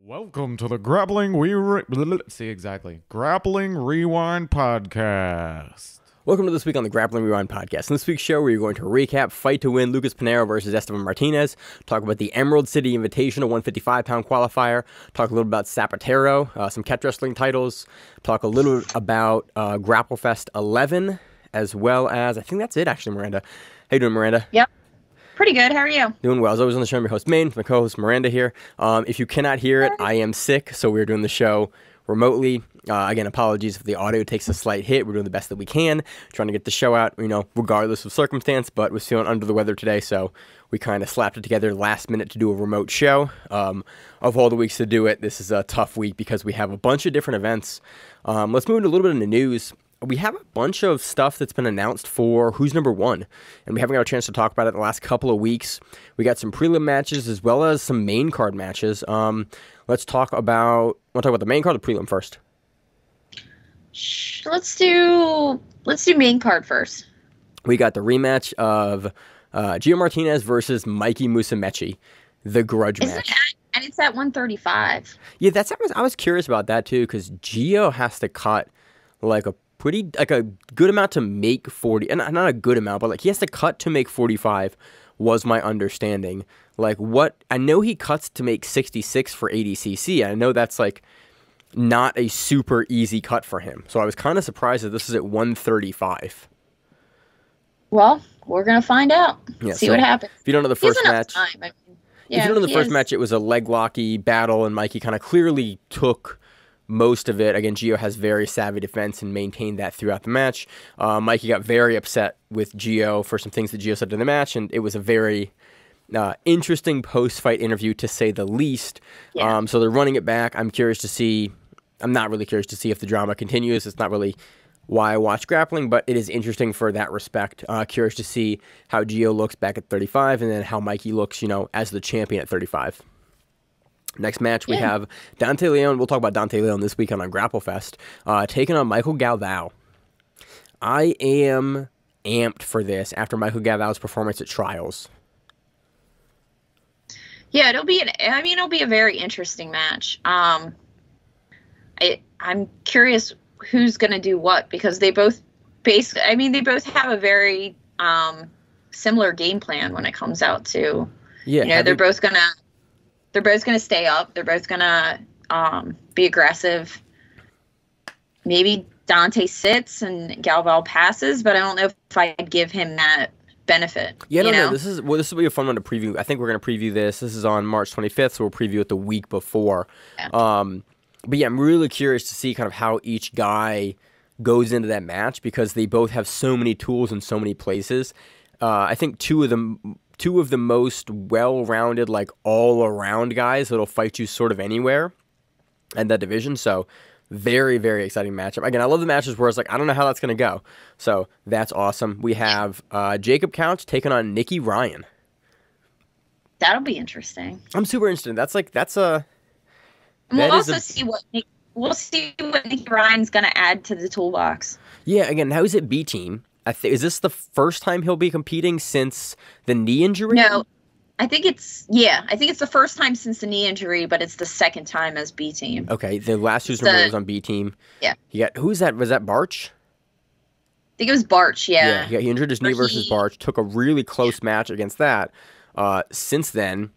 Welcome to the Grappling Grappling Rewind Podcast. Welcome to this week on the Grappling Rewind Podcast. In this week's show, we're going to recap Fight to Win Lucas Pinheiro versus Estevan Martinez, talk about the Emerald City Invitational 155-pound qualifier, talk a little about Sapateiro, some catch wrestling titles, talk a little about GrappleFest 11, as well as, I think that's it actually, Miranda. How you doing, Miranda? Yep. Pretty good. How are you? Doing well. As always on the show, I'm your host, Maine, my co-host, Miranda here. If you cannot hear it, I am sick, so we're doing the show remotely. Again, apologies if the audio takes a slight hit. We're doing the best that we can, trying to get the show out, regardless of circumstance, but was feeling under the weather today, so we kind of slapped it together last minute to do a remote show. Of all the weeks to do it, this is a tough week because we have a bunch of different events. Let's move into a little bit of the news. We have a bunch of stuff that's been announced for Who's Number One, and we haven't got a chance to talk about it in the last couple of weeks. We got some prelim matches as well as some main card matches. Let's talk about the main card or the prelim first? Let's do main card first. We got the rematch of Gio Martinez versus Mikey Musamechi, the grudge match. And it's at 135. Yeah, I was curious about that too, because Gio has to cut like a good amount to make 40, and not a good amount, but he has to cut to make 45 was my understanding. I know he cuts to make 66 for ADCC. I know that's not a super easy cut for him. So I was kind of surprised that this is at 135. Well, we're going to find out. Yeah, See what happens. If you don't know the first match, if you don't know the first match, it was a leg locky battle, and Mikey kind of clearly took most of it. Again, Gio has very savvy defense and maintained that throughout the match. Mikey got very upset with Gio for some things that Gio said in the match, and it was a very interesting post-fight interview, to say the least. Yeah. So they're running it back. I'm not really curious to see if the drama continues. It's not really why I watch grappling, but it is interesting for that respect. Curious to see how Gio looks back at 35, and then how Mikey looks, as the champion at 35. Next match, we have Dante Leon. We'll talk about Dante Leon this weekend on GrappleFest, taking on Michael Galvao. I am amped for this after Michael Galvao's performance at Trials. Yeah, it'll be a very interesting match. I'm curious who's going to do what, because they both have a very similar game plan when it comes out to, they're both going to stay up. They're both going to be aggressive. Maybe Dante sits and Galvao passes, but I don't know if I'd give him that benefit. Yeah, no. This will be a fun one to preview. I think we're going to preview this. This is on March 25th, so we'll preview it the week before. Yeah. But yeah, I'm really curious to see kind of how each guy goes into that match, because they both have so many tools in so many places. I think two of the most well-rounded, all-around guys that'll fight you sort of anywhere in that division. So very, very exciting matchup. Again, I love the matches where it's I don't know how that's going to go. So that's awesome. We have Jacob Couch taking on Nikki Ryan. That'll be interesting. I'm super interested. We'll see what Nikki Ryan's going to add to the toolbox. Yeah, again, how is it B team? Is this the first time he'll be competing since the knee injury? No, I think it's the first time since the knee injury, but it's the second time as B team. Okay, the last Who's Number One was on B team. Yeah. Who's that? Was that Barch? I think it was Barch, yeah. Yeah, he injured his knee versus Barch, took a really close match against that. Since then,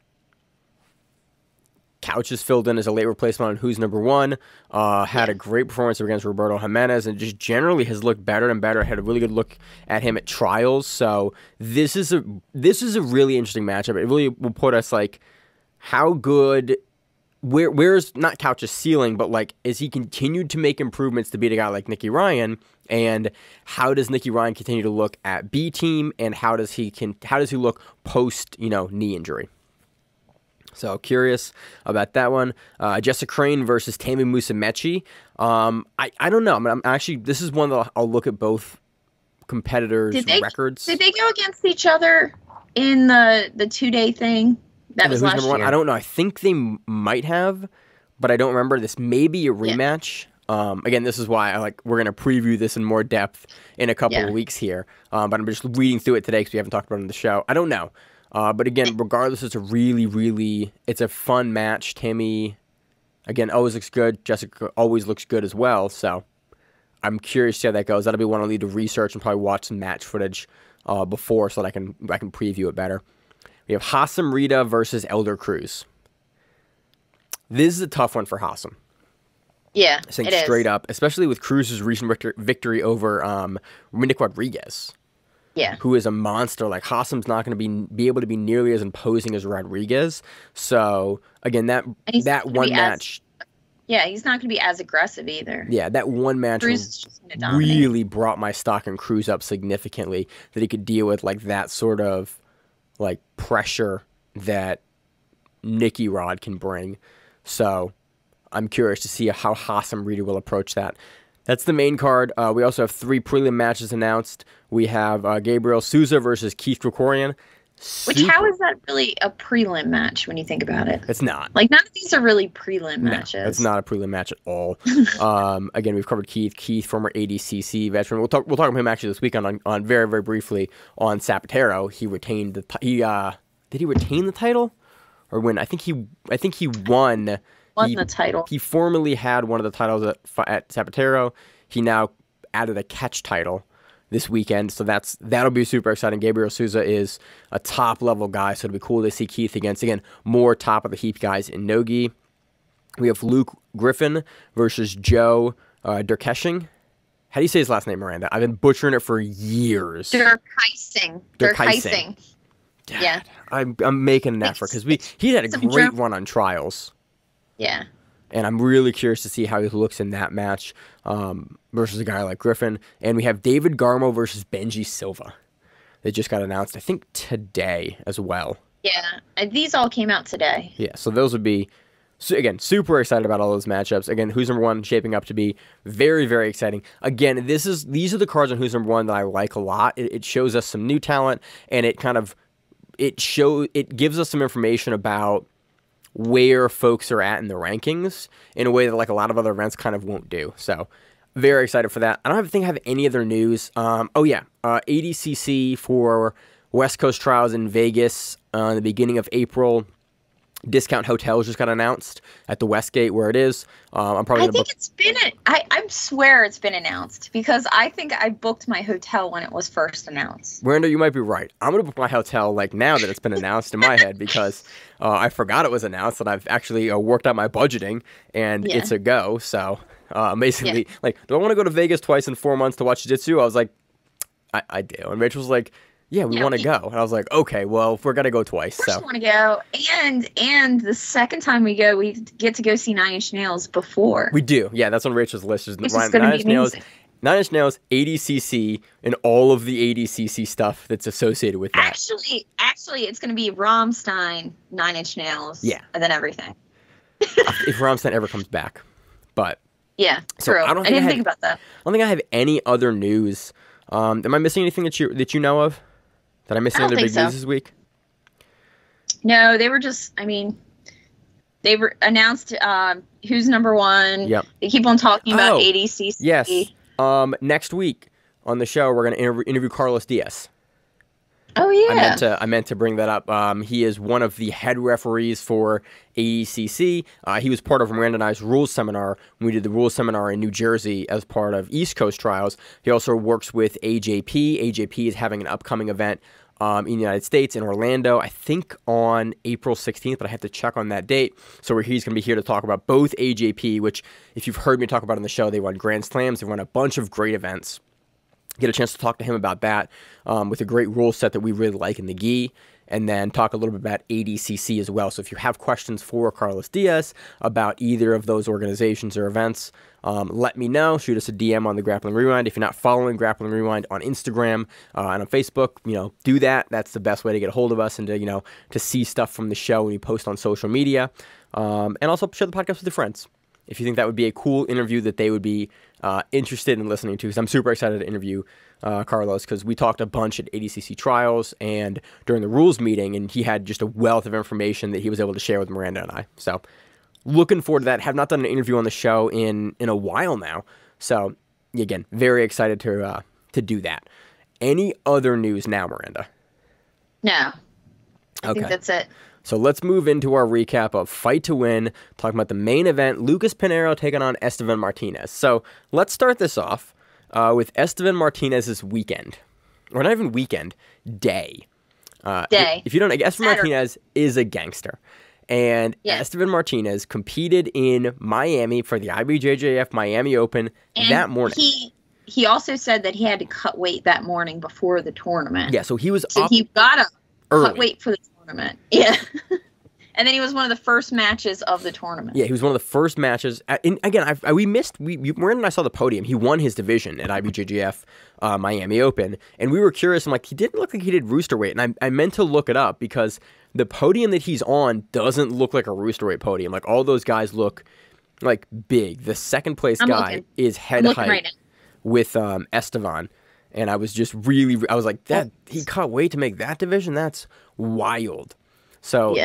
Couch is filled in as a late replacement on Who's Number One. Had a great performance against Roberto Jimenez, and just generally has looked better and better. Had a really good look at him at Trials. So this is a really interesting matchup. It really will put us how good. Where's not Couch's ceiling, but is he continued to make improvements to beat a guy like Nikki Ryan, and how does Nikki Ryan continue to look at B team, and how does he look post knee injury? So curious about that one. Jessica Crane versus Tammy Musamechi. I don't know. This is one that I'll look at both competitors' records. Did they go against each other in the 2-day thing? That was last year. I don't know. I think they might have, but I don't remember. This may be a rematch. Yeah. Again, this is why we're going to preview this in more depth in a couple of weeks here. But I'm just reading through it today because we haven't talked about it on the show. I don't know. But again, regardless, it's a really, really, it's a fun match. Tammy again, always looks good. Jessica always looks good as well. So I'm curious to see how that goes. That'll be one I'll need to research and probably watch some match footage before so that I can preview it better. We have Hassam Rita versus Elder Cruz. This is a tough one for Hassam. Yeah, I think straight up, especially with Cruz's recent victory over Rindick Rodriguez. Yeah, who is a monster. Like, Hassam's not going to be able to be nearly as imposing as Rodriguez. So again, that one match. Yeah, he's not going to be as aggressive either. Yeah, that one match really brought my stock in Cruz up significantly, that he could deal with like that sort of like pressure that Nikki Rod can bring. So I'm curious to see how Hassam Rita will approach that. That's the main card. We also have 3 prelim matches announced. We have Gabriel Souza versus Keith Gregorian. Which, how is that really a prelim match when you think about it? It's not. Like, none of these are really prelim matches. It's not a prelim match at all. Again, we've covered Keith. Keith, former ADCC veteran. We'll talk about him actually this weekend on very, very briefly on Sapateiro. He retained the did he retain the title? Or win? I think he won. Won the title. He formerly had one of the titles at Sapateiro. He now added a catch title this weekend, so that'll be super exciting. Gabriel Souza is a top-level guy, so it'll be cool to see Keith against, again, more top-of-the-heap guys in Nogi. We have Luke Griffin versus Joe Durkeshing. How do you say his last name, Miranda? I've been butchering it for years. Durkeshing. Yeah. I'm making an effort, because he had a great run on trials. Yeah. And I'm really curious to see how he looks in that match versus a guy like Griffin. And we have David Garmo versus Benji Silva. They just got announced, I think, today as well. Yeah, these all came out today. Yeah, so those would be, again, super excited about all those matchups. Again, Who's Number One shaping up to be very, very exciting. Again, these are the cards on Who's Number One that I like a lot. It shows us some new talent, and it gives us some information about where folks are at in the rankings in a way that like a lot of other events kind of won't do. So very excited for that. I don't think I have any other news. ADCC for West Coast Trials in Vegas in the beginning of April. Discount Hotels just got announced at the Westgate where it is. I swear it's been announced, because I think I booked my hotel when it was first announced. Miranda, you might be right. I'm going to book my hotel like now that it's been announced in my head, because I forgot it was announced, and I've actually worked out my budgeting, and it's a go. So basically, like, do I want to go to Vegas twice in 4 months to watch Jiu-Jitsu? I was like, I do. And Rachel was like, yeah, we want to go. And I was like, okay, well, we're going to go twice. Of course we want to go. And the second time we go, we get to go see Nine Inch Nails before. We do. Yeah, that's on Rachel's list. This is going to be amazing. Nine Inch Nails, ADCC, and all of the ADCC stuff that's associated with that. Actually, it's going to be Rammstein, Nine Inch Nails, and then everything. If Rammstein ever comes back. But yeah, true. I didn't think about that. I don't think I have any other news. Am I missing anything that you know of? Did I miss any other big news this week? No, they were just, they were announced Who's Number One. Yep. They keep on talking about ADCC. Yes. Next week on the show, we're going to interview Carlos Diaz. Oh, yeah. I meant to bring that up. He is one of the head referees for AECC. He was part of Miranda and I's rules seminar when we did the rules seminar in New Jersey as part of East Coast Trials. He also works with AJP. AJP is having an upcoming event in the United States, in Orlando, I think on April 16th, but I have to check on that date. So he's going to be here to talk about both AJP, which, if you've heard me talk about on the show, they run Grand Slams, they run a bunch of great events. Get a chance to talk to him about that with a great rule set that we really like in the gi, and then talk a little bit about ADCC as well. So if you have questions for Carlos Diaz about either of those organizations or events, let me know. Shoot us a DM on the Grappling Rewind. If you're not following Grappling Rewind on Instagram and on Facebook, do that. That's the best way to get a hold of us and to see stuff from the show when we post on social media. And also share the podcast with your friends if you think that would be a cool interview that they would be interested in listening to, because I'm super excited to interview Carlos, because we talked a bunch at ADCC Trials and during the rules meeting, and he had just a wealth of information that he was able to share with Miranda and I. So looking forward to that. Have not done an interview on the show in a while now. So again, very excited to do that. Any other news now, Miranda? No. I think that's it. So let's move into our recap of Fight to Win, talking about the main event, Lucas Pinheiro taking on Estevan Martinez. So let's start this off with Estevan Martinez's weekend. Or not even weekend, day. If you don't know, Esteban Martinez is a gangster. And Estevan Martinez competed in Miami for the IBJJF Miami Open that morning. He also said that he had to cut weight that morning before the tournament. Yeah, so he was up he got to cut weight for the tournament. Yeah. And then he was one of the first matches of the tournament. Yeah, he was one of the first matches. Miranda and I saw the podium. He won his division at IBJJF Miami Open. And we were curious. I'm like, he didn't look like he did rooster weight. And I meant to look it up because the podium that he's on doesn't look like a rooster weight podium. Like, all those guys look, like, big. The second place guy is head height with Esteban. And I was just I was like, he cut weight to make that division? That's wild. So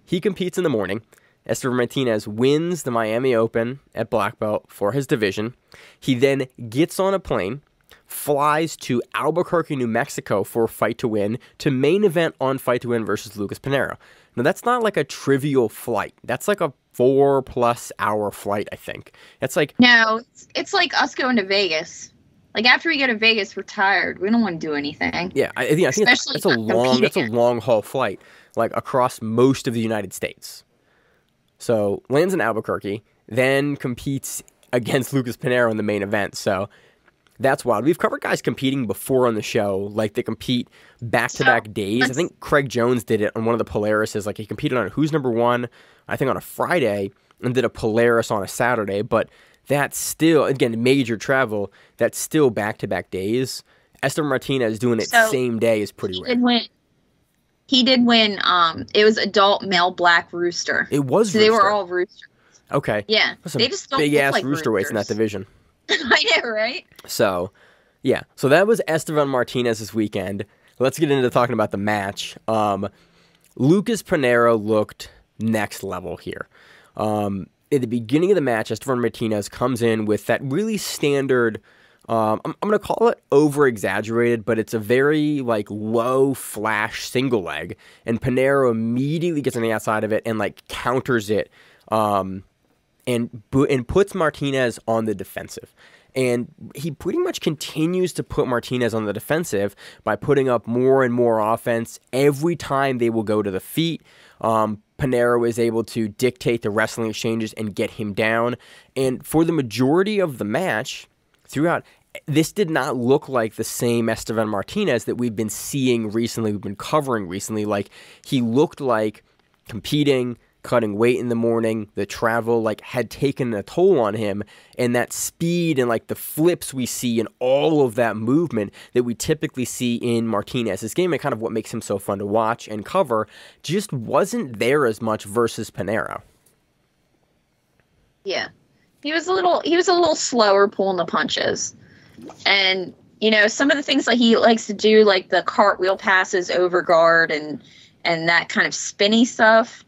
he competes in the morning. Estevan Martinez wins the Miami Open at black belt for his division. He then gets on a plane, flies to Albuquerque, New Mexico for Fight to Win to main event on Fight to Win versus Lucas Pinheiro. Now, that's not like a trivial flight. That's like a 4+ hour flight, I think. It's like... No, it's like us going to Vegas. Like, after we go to Vegas, we're tired. We don't want to do anything. Yeah, I think that's a long haul flight, like across most of the United States. So lands in Albuquerque, then competes against Lucas Pinheiro in the main event. So that's wild. We've covered guys competing before on the show, like they compete back-to-back days. I think Craig Jones did it on one of the Polarises. Like, he competed on Who's Number One, I think on a Friday, and did a Polaris on a Saturday, but that's still, again, major travel. That's still back-to-back days. Esteban Martinez doing it same day is pretty rare. He did win. It was adult male black rooster. It was so rooster. They were all roosters. Okay. Yeah. They just don't big-ass like rooster weights in that division. I know, right? So, yeah. So that was Estevan Martinez's weekend. Let's get into talking about the match. Lucas Pinheiro looked next level here. At the beginning of the match, Estevan Martinez comes in with that really standard, I'm going to call it over-exaggerated, but it's a very, like, low flash single leg, and Pinheiro immediately gets on the outside of it and, like, counters it, and puts Martinez on the defensive. And he pretty much continues to put Martinez on the defensive by putting up more and more offense every time they will go to the feet. Pinero is able to dictate the wrestling exchanges and get him down. And for the majority of the match, throughout, this did not look like the same Estevan Martinez that we've been seeing recently, we've been covering recently. Like, he looked like competing, cutting weight in the morning, the travel, like, had taken a toll on him, and that speed and, like, the flips we see and all of that movement that we typically see in Martinez's game and kind of what makes him so fun to watch and cover just wasn't there as much versus Pinero. Yeah. He was a little slower pulling the punches. And, you know, some of the things that he likes to do, like the cartwheel passes over guard and that kind of spinny stuff,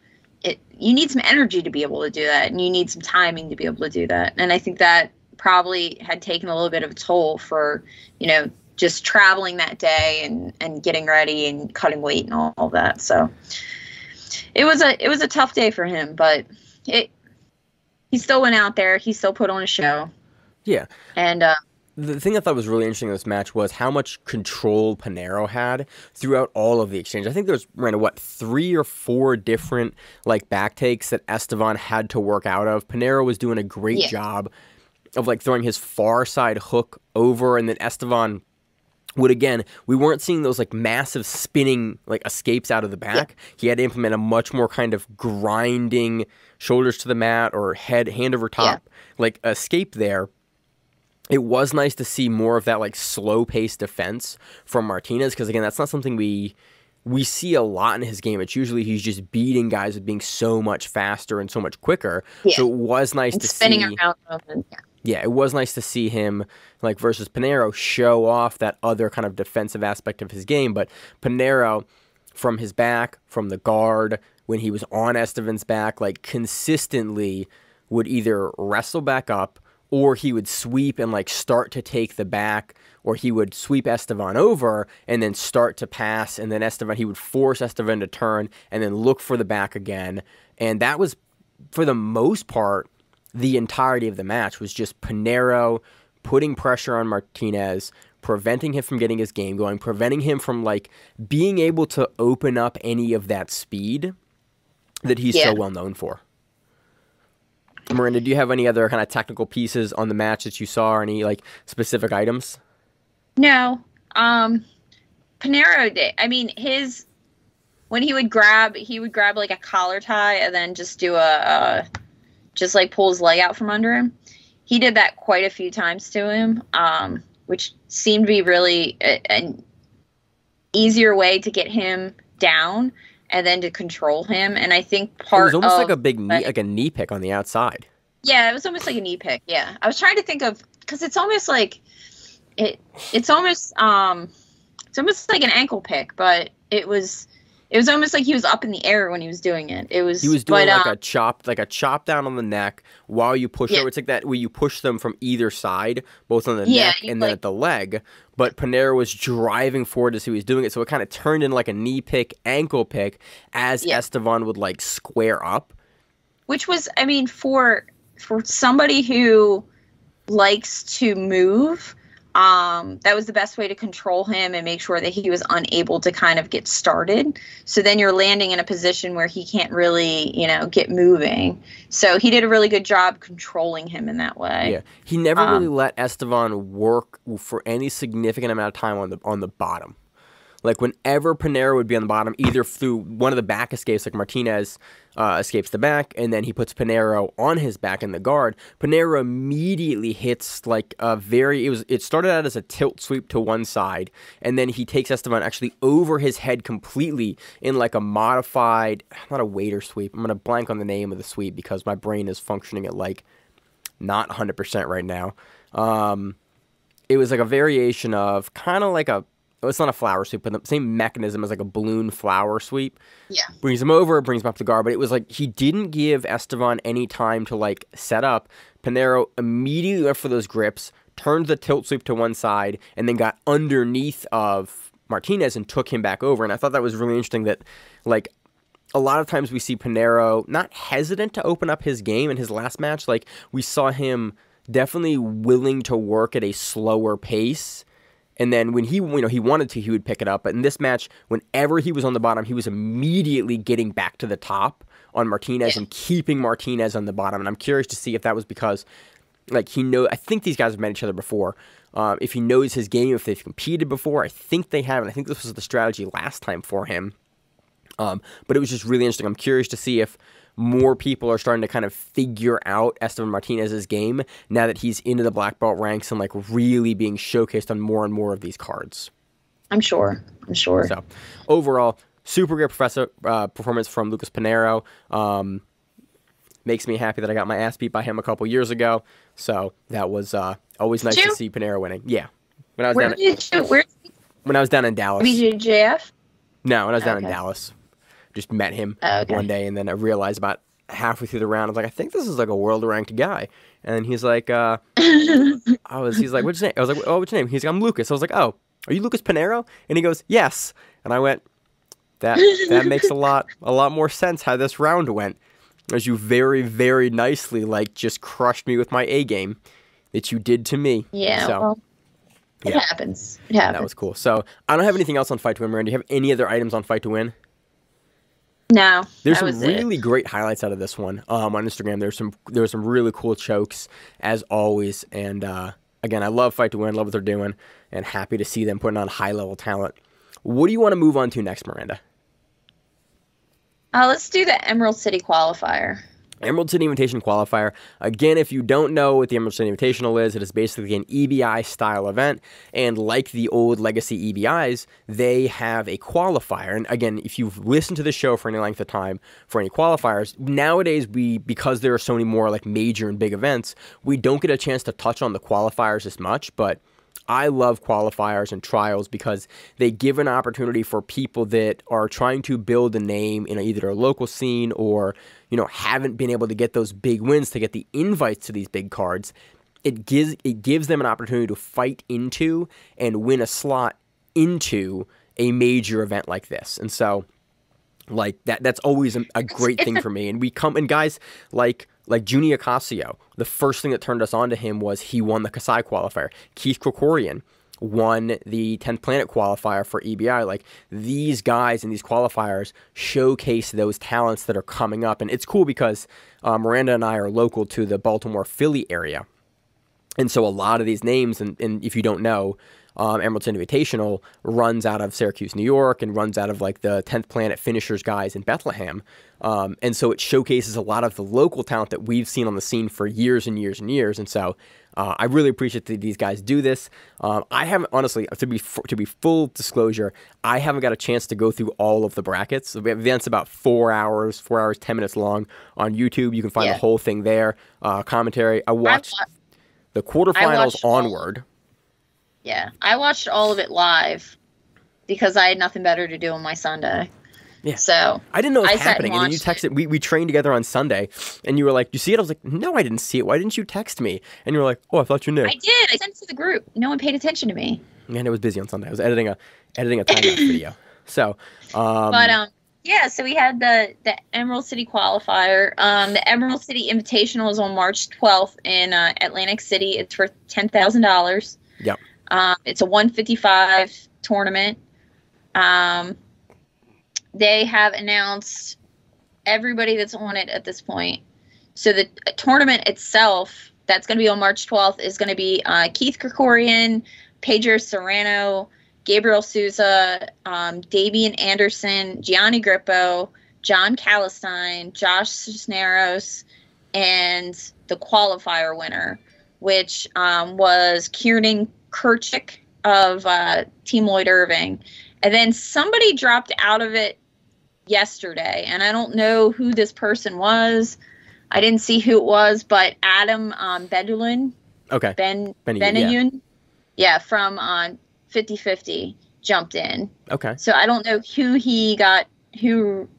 you need some energy to be able to do that, and you need some timing to be able to do that. And I think that probably had taken a little bit of a toll for, you know, just traveling that day and getting ready and cutting weight and all that. So it was a tough day for him, but he still went out there. He still put on a show. Yeah. And the thing I thought was really interesting in this match was how much control Pinero had throughout all of the exchange. I think there was, 3 or 4 different, like, back takes that Estevan had to work out of. Pinero was doing a great job of, like, throwing his far side hook over, and then Estevan would, again, we weren't seeing those, like, massive spinning, like, escapes out of the back. Yeah. He had to implement a much more kind of grinding shoulders to the mat or hand over top, like, escape there. It was nice to see more of that, like, slow-paced defense from Martinez, because, again, that's not something we see a lot in his game. It's usually he's just beating guys with being so much faster and so much quicker. Yeah. So it was nice to spinning see... around them. Yeah, it was nice to see him, like, versus Pinero, show off that other kind of defensive aspect of his game. But Pinero, from his back, from the guard, when he was on Estevan's back, like, consistently would either wrestle back up or he would sweep and like start to take the back, or he would sweep Estevan over and then start to pass, and then he would force Estevan to turn and then look for the back again. And that was, for the most part, the entirety of the match was just Pinero putting pressure on Martinez, preventing him from getting his game going, preventing him from like being able to open up any of that speed that he's so well known for. Miranda, do you have any other kind of technical pieces on the match that you saw, or any like specific items? No. Pinero did. I mean, when he would grab like a collar tie and then just do just like pull his leg out from under him. He did that quite a few times to him, which seemed to be really an easier way to get him down and then to control him. And I think it was almost like a big knee, like a knee pick on the outside. Yeah, it was almost like a knee pick. Yeah, I was trying to think of, because it's almost like it's almost like an ankle pick, but it was almost like he was up in the air when he was doing it. He was doing like a chop down on the neck while you push over. It's like that where you push them from either side, both on the neck and then at the leg. But Pinero was driving forward as he was doing it, so it kind of turned into like a knee pick, ankle pick as Estevan would like square up. Which was, I mean, for somebody who likes to move, that was the best way to control him and make sure that he was unable to kind of get started. So then you're landing in a position where he can't really, get moving. So he did a really good job controlling him in that way. Yeah, he never really let Estevan work for any significant amount of time on the bottom. Like whenever Pinero would be on the bottom, either through one of the back escapes, like Martinez escapes the back, and then he puts Pinero on his back in the guard, Pinero immediately hits like it started out as a tilt sweep to one side, and then he takes Esteban actually over his head completely in like a modified, not a waiter sweep. I'm going to blank on the name of the sweep because my brain is functioning at like not 100% right now. It was like a variation of kind of like it's not a flower sweep, but the same mechanism as like a balloon flower sweep. Yeah. Brings him over, brings him up to guard, but it was like he didn't give Estevan any time to like set up. Pinero immediately went for those grips, turned the tilt sweep to one side, and then got underneath of Martinez and took him back over. And I thought that was really interesting that like a lot of times we see Pinero not hesitant to open up his game in his last match. Like we saw him definitely willing to work at a slower pace. And then when he wanted to, he would pick it up. But in this match, whenever he was on the bottom, he was immediately getting back to the top on Martinez and keeping Martinez on the bottom. And I'm curious to see if that was because, like, I think these guys have met each other before. If he knows his game, if they've competed before, I think they have. And I think this was the strategy last time for him. But it was just really interesting. I'm curious to see if more people are starting to kind of figure out Esteban Martinez's game now that he's into the black belt ranks and like really being showcased on more and more of these cards. I'm sure. So overall, super great performance from Lucas Pinheiro. Makes me happy that I got my ass beat by him a couple years ago. So that was always nice to see Pinheiro winning. Yeah. When I was down in Dallas. BJJF? No, when I was down in Dallas. Just met him one day, and then I realized about halfway through the round, I was like, I think this is like a world-ranked guy. And he's like, he's like, what's your name? I was like, oh, what's your name? He's like, I'm Lucas. I was like, oh, are you Lucas Pinheiro? And he goes, yes. And I went, that makes a lot more sense how this round went, as you very, very nicely like just crushed me with my A game that you did to me. Yeah. So, well, it happens. It happens. That was cool. So I don't have anything else on Fight to Win, Miranda. Do you have any other items on Fight to Win? No, there's some really great highlights out of this one on Instagram. There's some really cool chokes as always, and again, I love Fight to Win, love what they're doing, and happy to see them putting on high level talent. What do you want to move on to next, Miranda? Let's do the Emerald City Qualifier. Emerald City Invitational Qualifier. Again, if you don't know what the Emerald City Invitational is, it is basically an EBI-style event, and like the old legacy EBIs, they have a qualifier. And again, if you've listened to the show for any length of time, for any qualifiers, nowadays, because there are so many more like major and big events, we don't get a chance to touch on the qualifiers as much, but I love qualifiers and trials because they give an opportunity for people that are trying to build a name in either a local scene or, haven't been able to get those big wins to get the invites to these big cards. it gives them an opportunity to fight into and win a slot into a major event like this. And so, like, that's always a great thing for me. And guys like Junior Ocasio, the first thing that turned us on to him was he won the Kasai qualifier. Keith Gregorian won the 10th Planet qualifier for EBI. Like, these guys in these qualifiers showcase those talents that are coming up. And it's cool because Miranda and I are local to the Baltimore, Philly area. And so a lot of these names, and if you don't know, Emerald City Invitational runs out of Syracuse, New York, and runs out of like the 10th Planet finishers guys in Bethlehem. And so it showcases a lot of the local talent that we've seen on the scene for years and years and years. And so I really appreciate that these guys do this. I haven't, honestly, to be full disclosure, I haven't got a chance to go through all of the brackets. The event's about 4 hours, 10 minutes long on YouTube. You can find the whole thing there. Commentary. I watched the quarterfinals onward. Yeah, I watched all of it live because I had nothing better to do on my Sunday. Yeah. So I didn't know it was happening. And then you texted, we trained together on Sunday, and you were like, you see it? I was like, no, I didn't see it. Why didn't you text me? And you were like, oh, I thought you knew. I did. I sent it to the group. No one paid attention to me. Man, it was busy on Sunday. I was editing a time-lapse video. So, yeah, so we had the Emerald City qualifier. The Emerald City Invitational is on March 12th in Atlantic City. It's for $10,000. Yep. It's a 155 tournament. They have announced everybody that's on it at this point. So the tournament itself, that's going to be on March 12th, is going to be Keith Gregorian, Pedro Serrano, Gabriel Souza, Davian Anderson, Gianni Grippo, John Calistine, Josh Cisneros, and the qualifier winner, which was Kieran Kichuk of Team Lloyd Irving. And then somebody dropped out of it yesterday, and I don't know who this person was. I didn't see who it was, but Adam Bedulin. Okay. Benayun. Yeah, from 50-50 jumped in. Okay. So I don't know who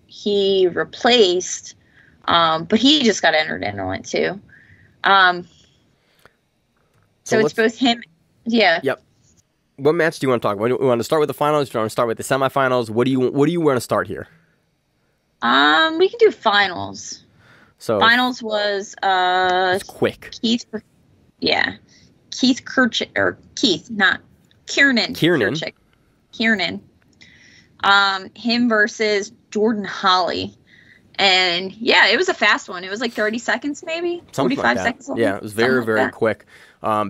he replaced, but he just got entered in on it too. So it's both him. Yeah. Yep. What match do you want to talk about? Do you want to start with the finals? Do you want to start with the semifinals? What do you want to start here? We can do finals. So finals was it's quick. Keith Kichuk, or Keith, not Kieran. Kichuk. Kieran. Him versus Jordan Holly. And yeah, it was a fast one. It was like 30 seconds, maybe 45 seconds. Yeah, it was very quick.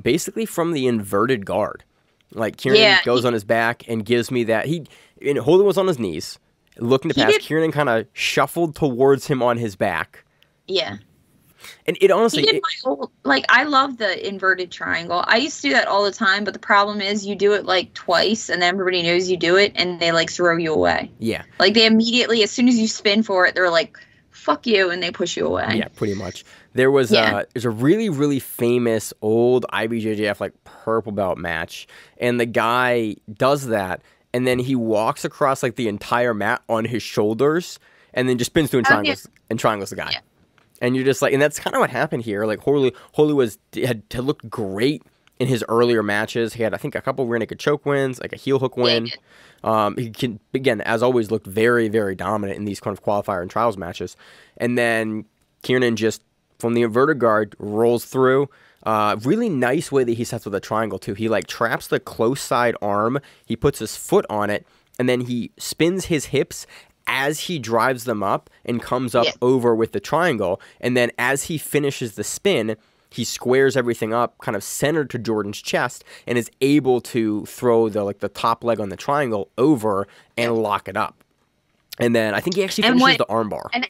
Basically from the inverted guard. Like Kieran goes on his back and gives me that Holy was on his knees, looking to pass. Kieran kind of shuffled towards him on his back. Yeah. And it honestly, I love the inverted triangle. I used to do that all the time, but the problem is you do it like twice, and then everybody knows you do it, and they like throw you away. Yeah. Like they immediately, as soon as you spin for it, they're like, "Fuck you," and they push you away. Yeah, pretty much. There's a really, really famous old IBJJF like purple belt match, and the guy does that, and then he walks across like the entire mat on his shoulders, and then just spins through and triangles the guy. Yeah. And you're just like, and that's kind of what happened here. Like Holy had looked great in his earlier matches. He had, I think, a couple rear naked choke wins, like a heel hook win. He can, again, as always, looked very, very dominant in these kind of qualifier and trials matches. And then Kieran just, from the inverted guard, rolls through. Really nice way that he sets with a triangle, too. He, like, traps the close side arm. He puts his foot on it, and then he spins his hips as he drives them up and comes up over with the triangle. And then as he finishes the spin, he squares everything up kind of centered to Jordan's chest and is able to throw the top leg on the triangle over and lock it up. And then I think he actually finishes the armbar. And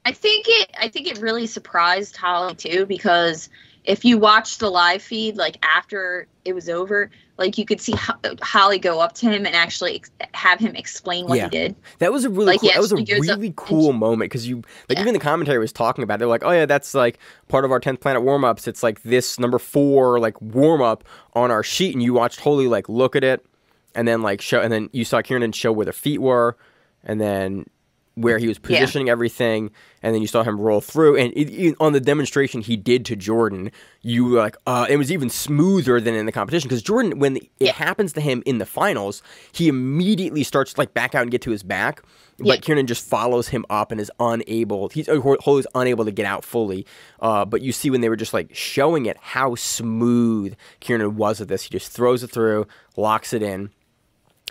I think it really surprised Holly too, because if you watch the live feed, like after it was over, like you could see Holly go up to him and actually have him explain what he did. That was a really cool moment, because even the commentary was talking about it. They're like, oh yeah, that's like part of our 10th Planet warm-ups. It's like this number 4 like warm-up on our sheet, and you watched Holy like look at it and then like show, and then you saw Kieran show where their feet were, and then where he was positioning everything, and then you saw him roll through. And on the demonstration he did to Jordan, you were like, it was even smoother than in the competition. Because Jordan, when it happens to him in the finals, he immediately starts to like back out and get to his back. But Kieran just follows him up and is unable. He's always unable to get out fully. But you see when they were just like showing it how smooth Kieran was at this. He just throws it through, locks it in.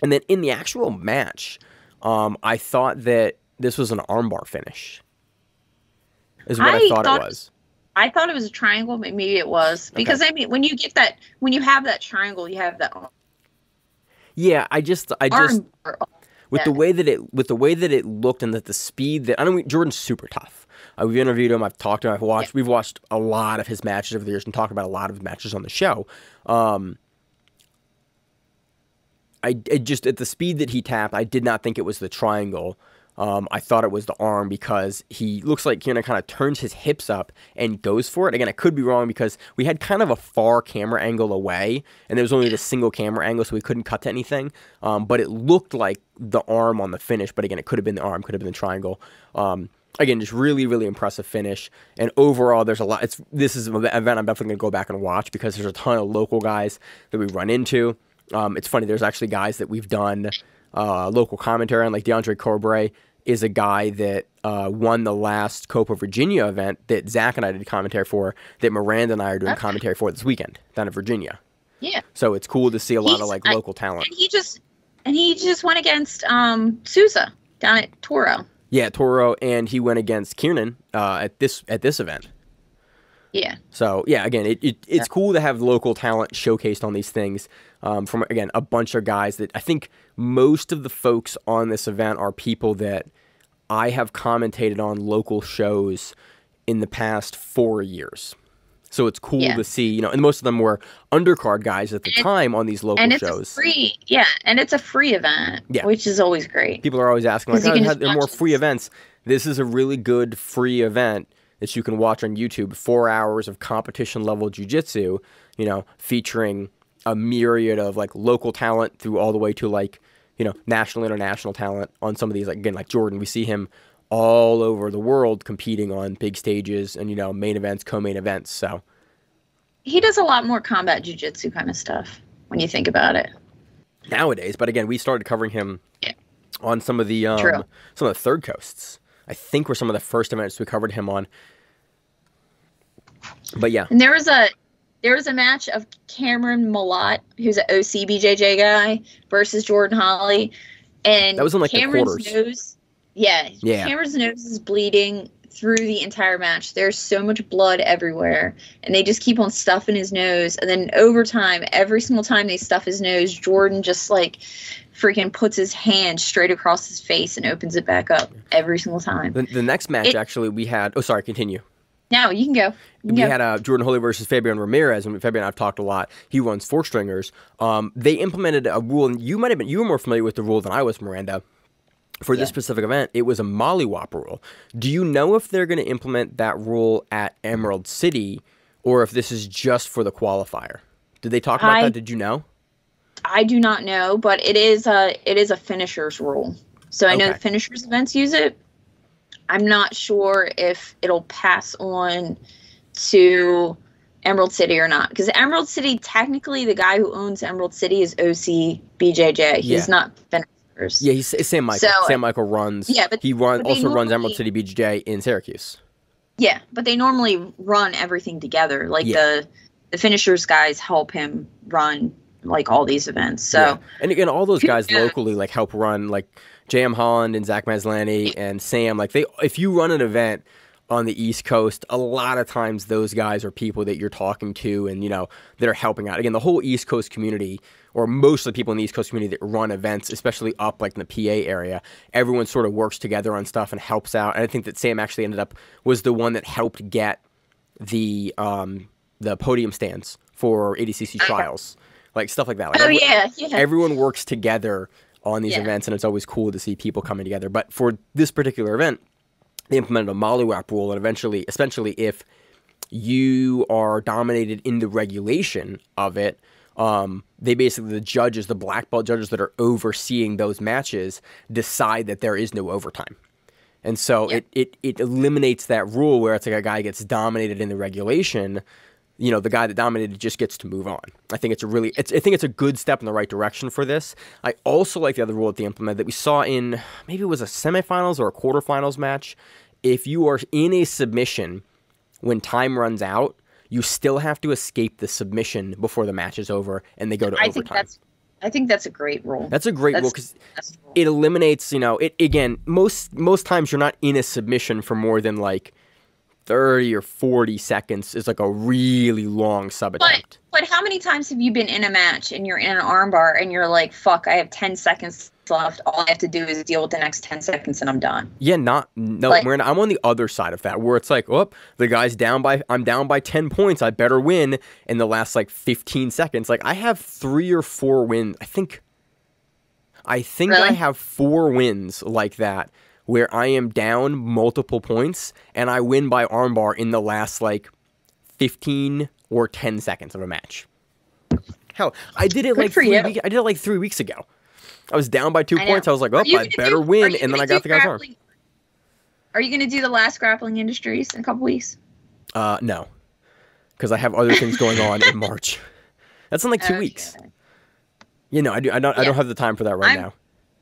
And then in the actual match, I thought that this was an armbar finish. Is what I thought it was. I thought it was a triangle, but maybe it was. Because I mean, when you have that triangle, you have that. Yeah, I just with the way that it looked and that the speed that Jordan's super tough. We've interviewed him. I've talked to him. We've watched a lot of his matches over the years and talked about a lot of his matches on the show. I just at the speed that he tapped, I did not think it was the triangle. I thought it was the arm because he looks like Kieran kind of turns his hips up and goes for it. Again, I could be wrong because we had kind of a far camera angle away, and there was only the single camera angle, so we couldn't cut to anything. But it looked like the arm on the finish. But again, it could have been the arm, could have been the triangle. Again, just really, really impressive finish. And overall, there's a lot. This is an event I'm definitely going to go back and watch because there's a ton of local guys that we run into. It's funny, there's actually guys that we've done local commentary on, like DeAndre Corbray is a guy that won the last Copa Virginia event that Zach and I did commentary for, that Miranda and I are doing commentary for this weekend down in Virginia. Yeah. So it's cool to see a lot of like local talent. And he just went against Souza down at Toro. Yeah, Toro, and he went against Kieran at this event. Yeah. So, yeah, again, it's cool to have local talent showcased on these things from, again, a bunch of guys that I think most of the folks on this event are people that I have commentated on local shows in the past 4 years. So it's cool to see, and most of them were undercard guys at the time on these local shows. And it's a free event, which is always great. People are always asking, like, there are more free events. This is a really good free event that you can watch on YouTube, 4 hours of competition-level jiu-jitsu, featuring a myriad of, like, local talent through all the way to, like, national, international talent on some of these. Like, again, like Jordan, we see him all over the world competing on big stages and, main events, co-main events, so. He does a lot more combat jiu-jitsu kind of stuff when you think about it. Nowadays, but again, we started covering him on some of the third coasts. I think were some of the first events we covered him on. But yeah. And there was a match of Cameron Malott, who's an OC BJJ guy, versus Jordan Holly. And that was in like Cameron's the quarters. nose. Yeah. Cameron's nose is bleeding through the entire match. There's so much blood everywhere. And they just keep on stuffing his nose. And then over time, every single time they stuff his nose, Jordan just like freaking puts his hand straight across his face and opens it back up every single time. The next match, actually, we had... Oh, sorry, continue. No, you can go. We had Jordan Holy versus Fabian Ramirez, and Fabian and I've talked a lot. He runs 4-stringers. They implemented a rule, and you were more familiar with the rule than I was, Miranda. For this specific event, it was a mollywop rule. Do you know if they're going to implement that rule at Emerald City, or if this is just for the qualifier? Did they talk about that? Did you know? I do not know, but it is a finishers rule. So I know the finishers events use it. I'm not sure if it'll pass on to Emerald City or not. Because Emerald City, technically, the guy who owns Emerald City is OC BJJ. He's not finishers. Yeah, he's Sam Michael. So, Sam Michael runs. Yeah, but he also runs Emerald City BJJ in Syracuse. Yeah, but they normally run everything together. Like the finishers guys help him run like all these events. So and again, all those guys locally like help run, like J.M. Holland and Zach Maslany and Sam. Like if you run an event on the East Coast, a lot of times those guys are people that you're talking to and that are helping out. Again, the whole East Coast community, or most of the people in the East Coast community that run events, especially up like in the PA area, everyone sort of works together on stuff and helps out. And I think that Sam actually was the one that helped get the podium stands for ADCC trials. Like stuff like that. Like everyone works together on these events, and it's always cool to see people coming together. But for this particular event, they implemented a mollywop rule, and eventually, especially if you are dominated in the regulation of it, they basically, the black belt judges that are overseeing those matches decide that there is no overtime. And so it eliminates that rule where it's like a guy gets dominated in the regulation. You know, the guy that dominated just gets to move on. I think it's a good step in the right direction for this. I also like the other rule that they implemented that we saw in, maybe it was a semifinals or a quarterfinals match. If you are in a submission when time runs out, you still have to escape the submission before the match is over, and they go to overtime. I think that's a great rule. That's a great rule because it eliminates, you know, again, most times you're not in a submission for more than like 30 or 40 seconds is like a really long sub attempt. But how many times have you been in a match and you're in an armbar and you're like, fuck, I have 10 seconds left. All I have to do is deal with the next 10 seconds and I'm done. Yeah, Miranda, I'm on the other side of that where it's like, oh, the guy's I'm down by 10 points. I better win in the last like 15 seconds. Like I have 3 or 4 wins. I think really? I have 4 wins like that, where I am down multiple points and I win by armbar in the last like 15 or 10 seconds of a match. Hell, I did it like 3 weeks ago. I was down by 2 points. I was like, I better win, and then I got the guy's arm. Are you going to do the last Grappling Industries in a couple weeks? No, because I have other things going on in March. That's in like 2 weeks. You know, I don't have the time for that now.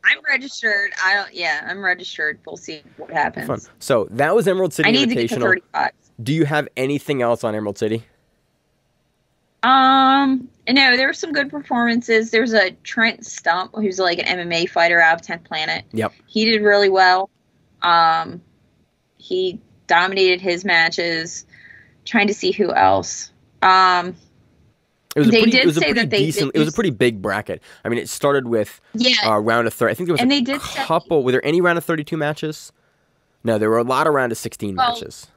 I'm registered. I'm registered. We'll see what happens. Fun. So that was Emerald City Invitational. I need to get to 35. Do you have anything else on Emerald City? No, there were some good performances. There's a Trent Stump, who's like an MMA fighter out of 10th Planet. Yep. He did really well. He dominated his matches. Trying to see who else. It was a pretty big bracket. I mean, it started with round of 30. I think there was a couple. Were there any round of 32 matches? No, there were a lot of round of 16 matches.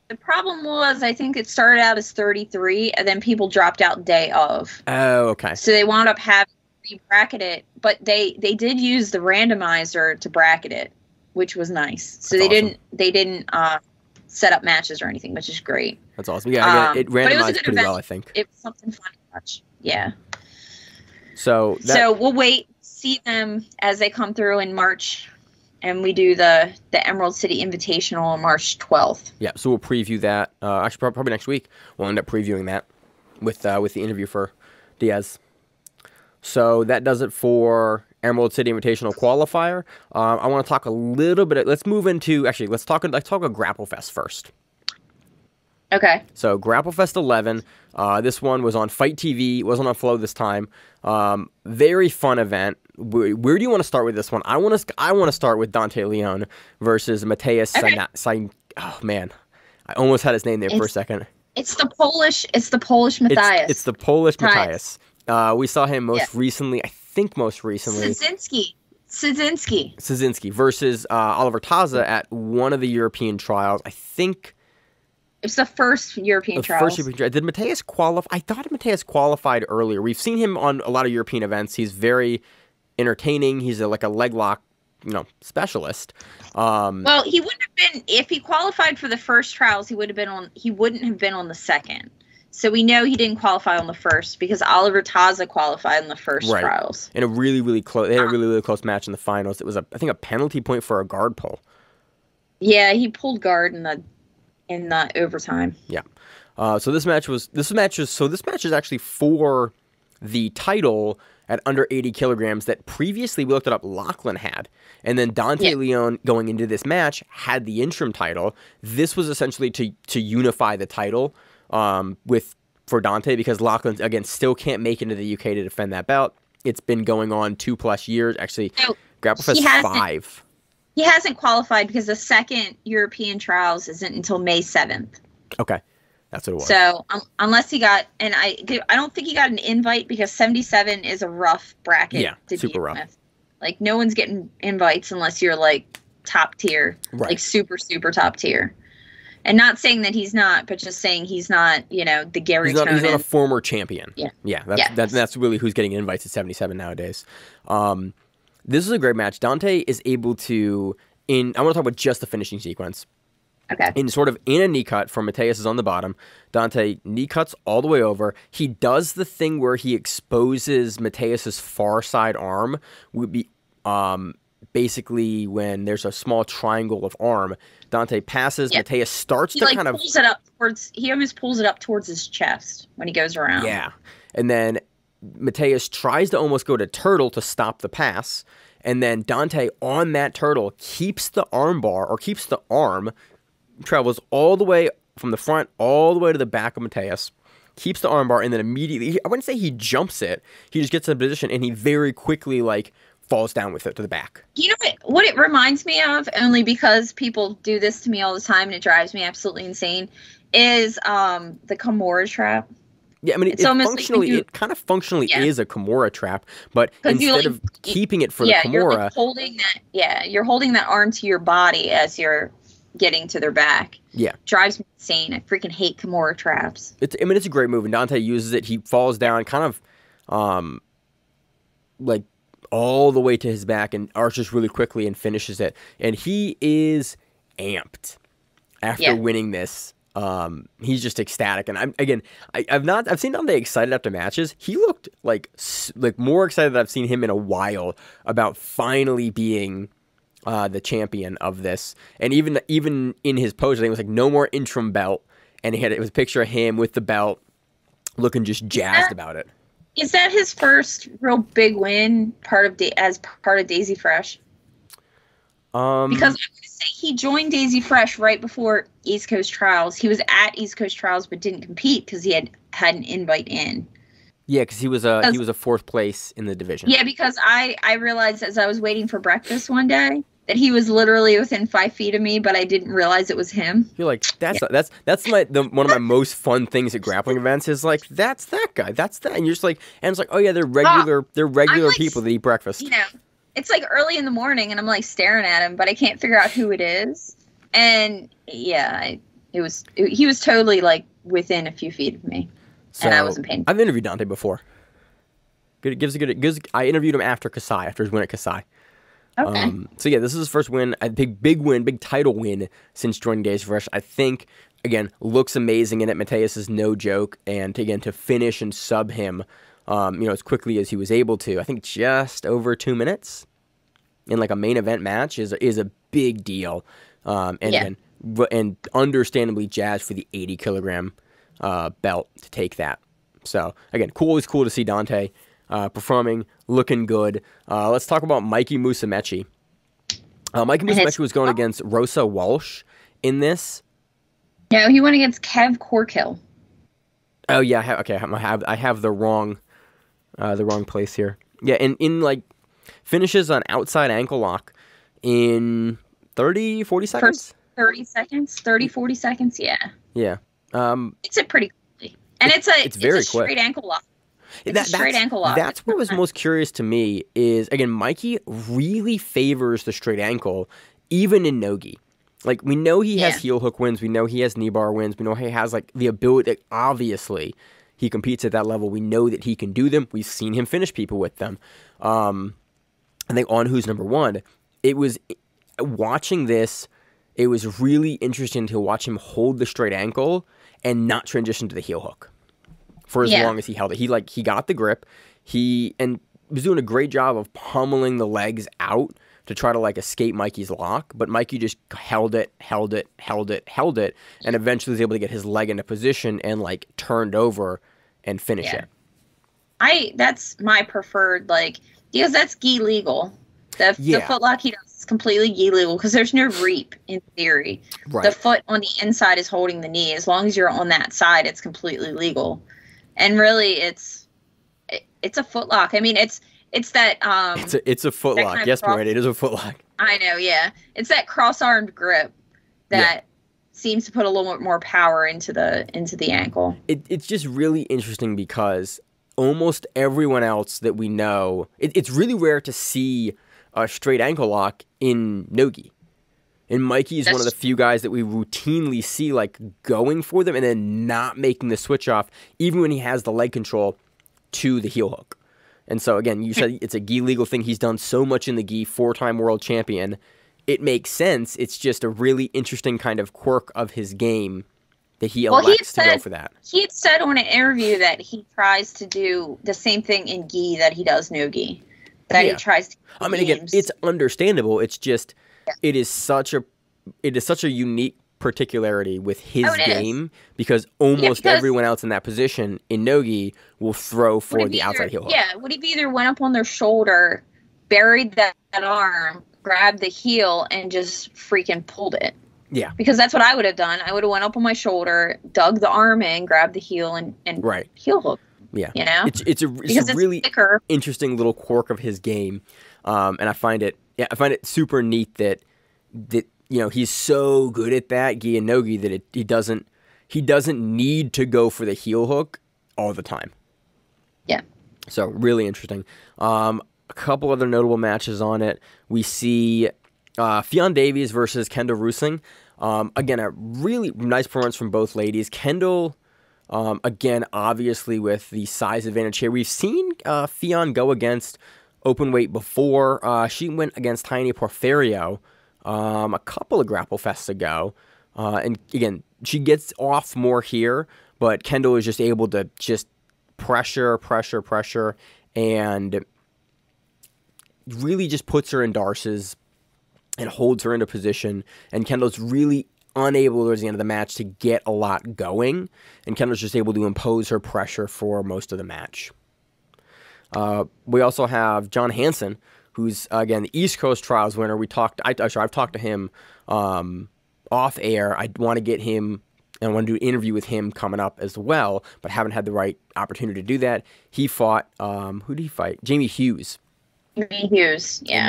The problem was, I think it started out as 33, and then people dropped out day of. Oh, okay. So they wound up having to bracket it, but they did use the randomizer to bracket it, which was nice. So they didn't set up matches or anything, which is great. That's awesome. Yeah, it randomized pretty well, I think. It was something fun to watch. Yeah. So we'll wait, see them as they come through in March. And we do the Emerald City Invitational on March 12th. Yeah, so we'll preview that. Actually, probably next week. We'll end up previewing that with the interview for Diaz. So that does it for Emerald City Invitational Qualifier. I want to talk a little bit. Let's move into let's talk about GrappleFest first. Okay. So GrappleFest 11. This one was on Fight TV. It wasn't on Flow this time. Very fun event. Where do you want to start with this one? I want to start with Dante Leone versus Matthias. Okay. Oh man, I almost had his name there for a second. It's the Polish Matthias. It's the Polish Matthias. We saw him most recently. I think most recently. Szynski versus Oliver Taza at one of the European trials. I think. It's the first European trials. Did Matthias qualify? I thought Matthias qualified earlier. We've seen him on a lot of European events. He's very entertaining. He's like a leg lock, specialist. Well, he wouldn't have been if he qualified for the first trials. He wouldn't have been on the second. So we know he didn't qualify on the first because Oliver Taza qualified in the first trials. In a really, really close. They had a really, really close match in the finals. It was I think a penalty point for a guard pull. Yeah, he pulled guard in the overtime. Yeah. So this match is actually for the title at under 80 kilograms that previously we looked it up Lachlan had. And then Dante Leon going into this match had the interim title. This was essentially to unify the title for Dante because Lachlan again still can't make it into the UK to defend that belt. It's been going on 2+ years. Actually, GrappleFest 5. He hasn't qualified because the second European trials isn't until May 7th. Okay. That's what it was. So unless he got, and I don't think he got an invite because 77 is a rough bracket to super rough. With. Like no one's getting invites unless you're like top tier, like super, super top tier. And not saying that he's not, but just saying he's not, the Gary Tonin. He's not a former champion. Yeah. That's really who's getting invites at 77 nowadays. This is a great match. Dante is able to, I want to talk about just the finishing sequence. Okay. In a knee cut from Matthias is on the bottom. Dante knee cuts all the way over. He does the thing where he exposes Matthias's far side arm basically when there's a small triangle of arm, Dante passes. Yeah. Matthias starts to kind of pulls it up towards. He almost pulls it up towards his chest when he goes around. Yeah, and then Matthias tries to almost go to turtle to stop the pass, and then Dante on that turtle keeps the arm bar or keeps the arm, travels all the way from the front all the way to the back of Matthias, keeps the armbar, and then immediately, I wouldn't say he jumps it, he just gets in position, and he very quickly, like, falls down with it to the back. You know what it reminds me of, only because people do this to me all the time, and it drives me absolutely insane, is the Kimura trap. Yeah, I mean, it kind of functionally is a Kimura trap, but instead of keeping it for the Kimura... You're holding that arm to your body as you're getting to their back. Yeah. Drives me insane. I freaking hate Kimura traps. It's a great move, and Dante uses it. He falls down kind of like all the way to his back and arches really quickly and finishes it. And he is amped after winning this. He's just ecstatic. And I've seen Dante excited after matches. He looked like more excited than I've seen him in a while about finally being the champion of this. And even in his pose, I think it was like no more interim belt, and it was a picture of him with the belt looking just jazzed about it. Is that his first real big win as part of Daisy Fresh? Because I'm going to say he joined Daisy Fresh right before East Coast Trials. He was at East Coast Trials but didn't compete because he had an invite in. Yeah, because he was a fourth place in the division. Yeah, because I realized as I was waiting for breakfast one day that he was literally within 5 feet of me, but I didn't realize it was him. You're like, that's one of my most fun things at grappling events is like, that's that guy, that's that, and you're just like, and it's like, oh yeah, they're regular people that eat breakfast. You know, it's like early in the morning, and I'm like staring at him, but I can't figure out who it is. And yeah, he was totally like within a few feet of me, and I wasn't paying. I've interviewed Dante before. I interviewed him after his win at Kasai. Okay. So yeah, this is his first win, a big win, big title win since joining Days Fresh. I think, again, looks amazing in it. Matthias is no joke, and again, to finish and sub him, as quickly as he was able to, I think just over 2 minutes in like a main event match is a big deal. And understandably jazzed for the 80 kilogram belt to take that. So again, always cool to see Dante performing, looking good. Let's talk about Mikey Musamechi. Mikey Musamechi was going against Rosa Walsh in this. No, he went against Kev Corkill. Oh yeah, I have the wrong place here. Yeah, and in like finishes on outside ankle lock in 30, 40 seconds. 30 seconds, 40 seconds. Yeah. Yeah. It's a pretty quickly, and it's a straight ankle lock. Straight ankle lock. That's what was most curious to me is, again, Mikey really favors the straight ankle, even in no-gi. Like, we know he has heel hook wins. We know he has knee bar wins. We know he has, like, the ability. Like, obviously, he competes at that level. We know that he can do them. We've seen him finish people with them. I think on Who's Number One, it was watching this, it was really interesting to watch him hold the straight ankle and not transition to the heel hook for as long as he held it. He got the grip. He was doing a great job of pummeling the legs out to try to like escape Mikey's lock, but Mikey just held it, and eventually was able to get his leg into position and like turned over and finish it. That's my preferred, because that's gi legal. The footlock he does is completely gi legal because there's no reap in theory. Right. The foot on the inside is holding the knee. As long as you're on that side, it's completely legal. And really, it's a footlock. I mean, it's that it's a footlock. Yes, Miranda, it is a footlock. I know, yeah. It's that cross-armed grip that seems to put a little bit more power into the ankle. It's just really interesting because almost everyone else that we know, it's really rare to see a straight ankle lock in no-gi. And Mikey is one of the few guys that we routinely see like going for them and then not making the switch off, even when he has the leg control to the heel hook. And so, again, you said it's a gi legal thing. He's done so much in the gi, 4-time world champion. It makes sense. It's just a really interesting kind of quirk of his game that he elects to go for that. He had said on an interview that he tries to do the same thing in gi that he does no gi. that he tries to. I mean, again, it's understandable. It's just it is such a unique particularity with his game because almost everyone else in that position in Nogi will throw for the outside heel hook. Yeah, would he either went up on their shoulder, buried that arm, grabbed the heel, and just freaking pulled it? Yeah. Because that's what I would have done. I would have went up on my shoulder, dug the arm in, grabbed the heel, and heel hook. Yeah. You know? It's a really thicker. Interesting little quirk of his game. And I find it super neat that he's so good at that gi and no gi that he doesn't need to go for the heel hook all the time. Yeah. So really interesting. A couple other notable matches on it. We see Fionn Davies versus Kendall Rusing. Again, a really nice performance from both ladies. Kendall, again, obviously with the size advantage here. We've seen Fionn go against open weight before. She went against Tiny Porfirio a couple of GrappleFests ago. And again, she gets off more here, but Kendall is just able to just pressure, and really just puts her in darces and holds her into position. And Kendall's really unable towards the end of the match to get a lot going. And Kendall's just able to impose her pressure for most of the match. We also have John Hanson, who's, again, the East Coast Trials winner. I've talked to him off air. I want to get him, and I want to do an interview with him coming up as well, but haven't had the right opportunity to do that. He fought, who did he fight? Jamie Hughes. In